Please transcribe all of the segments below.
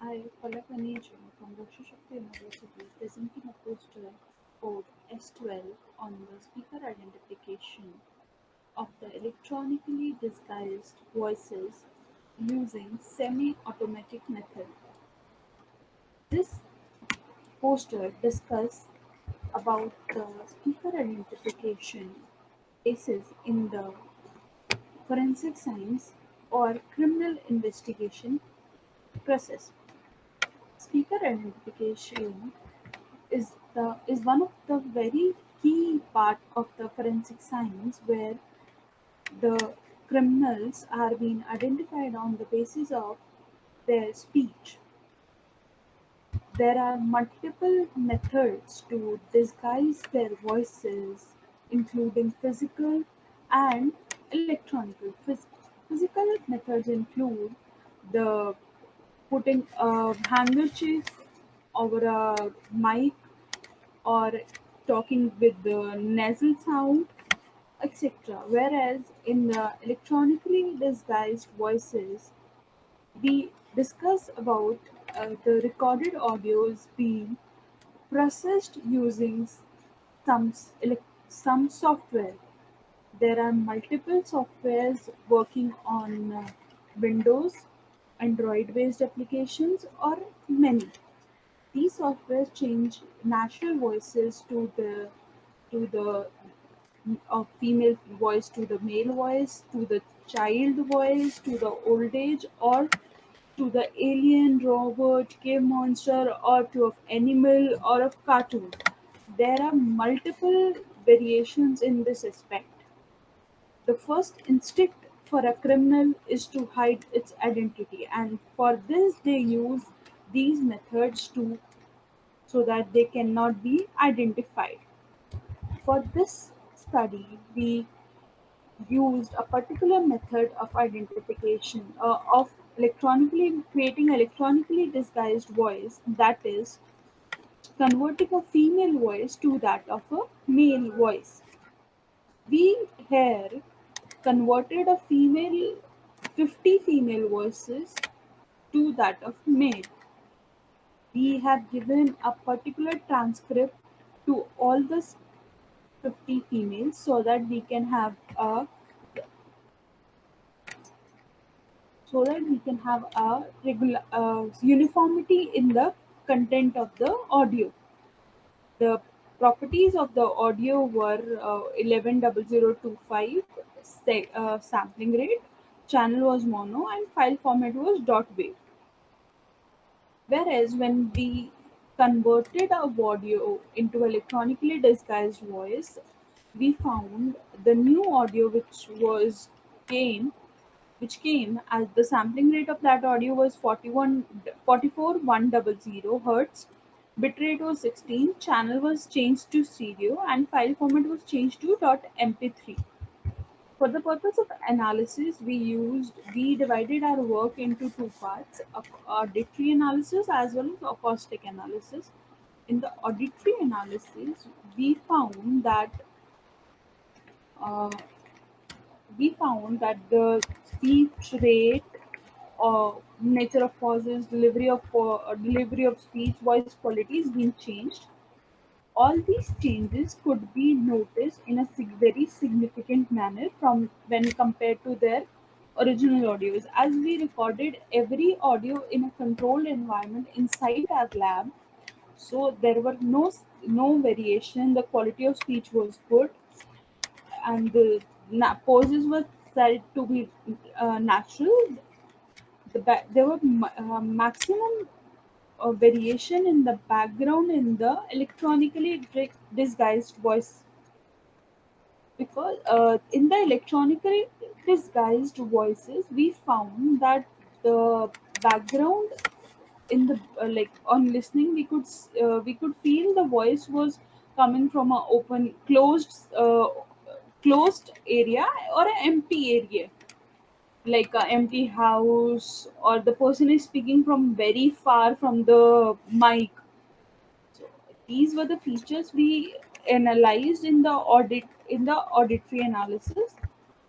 I, Palak Aneja from Raksha Shakti University, presenting a poster code S12 on the speaker identification of the electronically disguised voices using semi-automatic method. This poster discusses about the speaker identification cases in the forensic science or criminal investigation process. Speaker identification is one of the very key part of the forensic science where the criminals are being identified on the basis of their speech. There are multiple methods to disguise their voices, including physical and electronic. Physical methods include the putting a handkerchief over a mic or talking with the nasal sound, etc. Whereas in the electronically disguised voices, we discuss about the recorded audios being processed using some software. There are multiple softwares working on Windows, Android-based applications, or many. These softwares change natural voices to the female voice to the male voice to the child voice to the old age or to the alien robot cave monster or to of animal or of cartoon. There are multiple variations in this aspect. The first instinct for a criminal is to hide its identity, and for this they use these methods to so that they cannot be identified. For this study, we used a particular method of identification of electronically creating electronically disguised voice, that is converting a female voice to that of a male voice. We here converted a female 50 female voices to that of male. We have given a particular transcript to all the 50 females so that we can have a regular uniformity in the content of the audio. The properties of the audio were 110025 sampling rate, channel was mono, and file format was dot wave. Whereas when we converted our audio into electronically disguised voice, we found the new audio came came as the sampling rate of that audio was 44,100 hertz, bitrate was 16, channel was changed to stereo, and file format was changed to .mp3. For the purpose of analysis, we divided our work into two parts: auditory analysis as well as acoustic analysis. In the auditory analysis, we found that uh, the speech rate, nature of pauses, delivery of speech, voice quality is being changed. All these changes could be noticed in a very significant manner from when compared to their original audios. As we recorded every audio in a controlled environment inside our lab, so there were no variation. The quality of speech was good, and the pauses were said to be natural. There were maximum variation in the background in the electronically disguised voice, because in the electronically disguised voices we found that the background in the on listening we could feel the voice was coming from a open closed area or an empty area, like a empty house, or the person is speaking from very far from the mic. So these were the features we analyzed in the auditory analysis.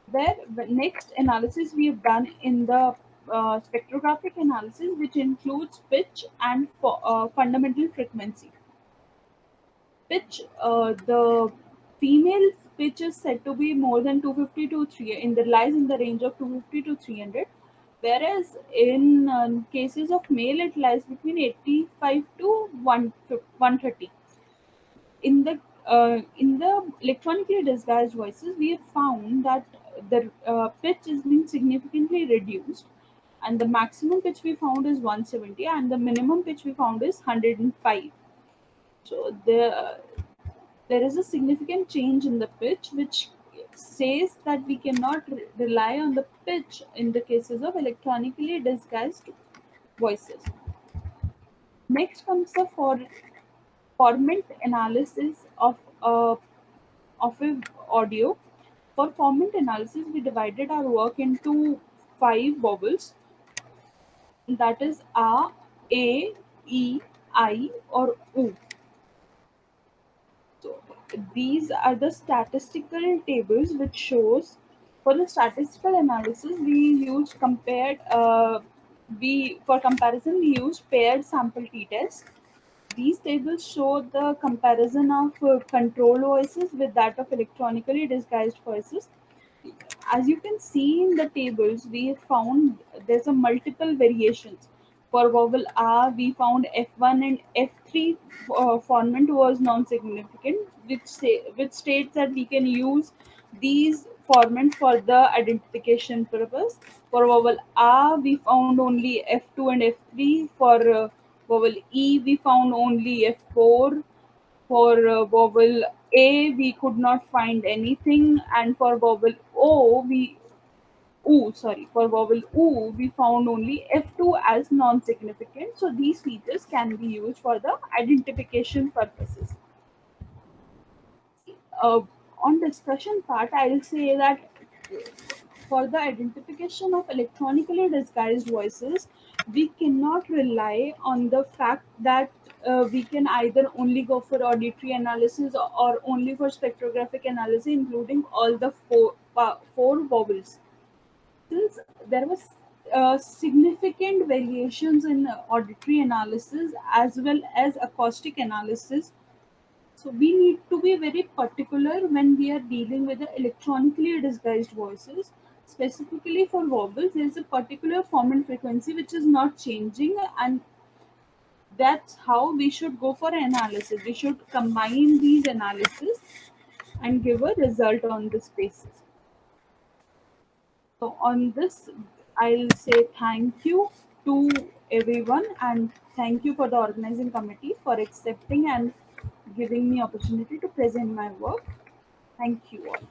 Where the next analysis we have done in the spectrographic analysis, which includes pitch and fundamental frequency. Pitch, the female pitch is said to be more than 250 to 3 in the lies in the range of 250 to 300, whereas in cases of male it lies between 85 to 130. In the electronically disguised voices, we have found that the pitch is being significantly reduced, and the maximum pitch we found is 170, and the minimum pitch we found is 105. So there is a significant change in the pitch, which says that we cannot rely on the pitch in the cases of electronically disguised voices. Next comes the formant analysis of a audio. For formant analysis, we divided our work into 5 vowels, that is A, E, I, or U. So these are the statistical tables which shows. For the statistical analysis we used compared we for comparison we used paired sample t-test. These tables show the comparison of control voices with that of electronically disguised voices. As you can see in the tables, we have found there's a multiple variations. For vowel R, we found F1 and F3 formant was non-significant, which states that we can use these formants for the identification purpose. For vowel R, we found only F2 and F3. For vowel E, we found only F4. For vowel A, we could not find anything, and for vowel for vowel O, we found only F2 as non-significant. So these features can be used for the identification purposes. Uh, on discussion part, I'll say that for the identification of electronically disguised voices, we cannot rely on the fact that we can either only go for auditory analysis or only for spectrographic analysis, including all the four vowels. Since there was significant variations in auditory analysis as well as acoustic analysis, so we need to be very particular when we are dealing with the electronically disguised voices. Specifically for vowels, there is a particular Formant frequency which is not changing, and that's how we should go for analysis. We should combine these analysis and give a result on this basis. So on this, I'll say thank you to everyone, and thank you for the organizing committee for accepting and giving me opportunity to present my work. Thank you all.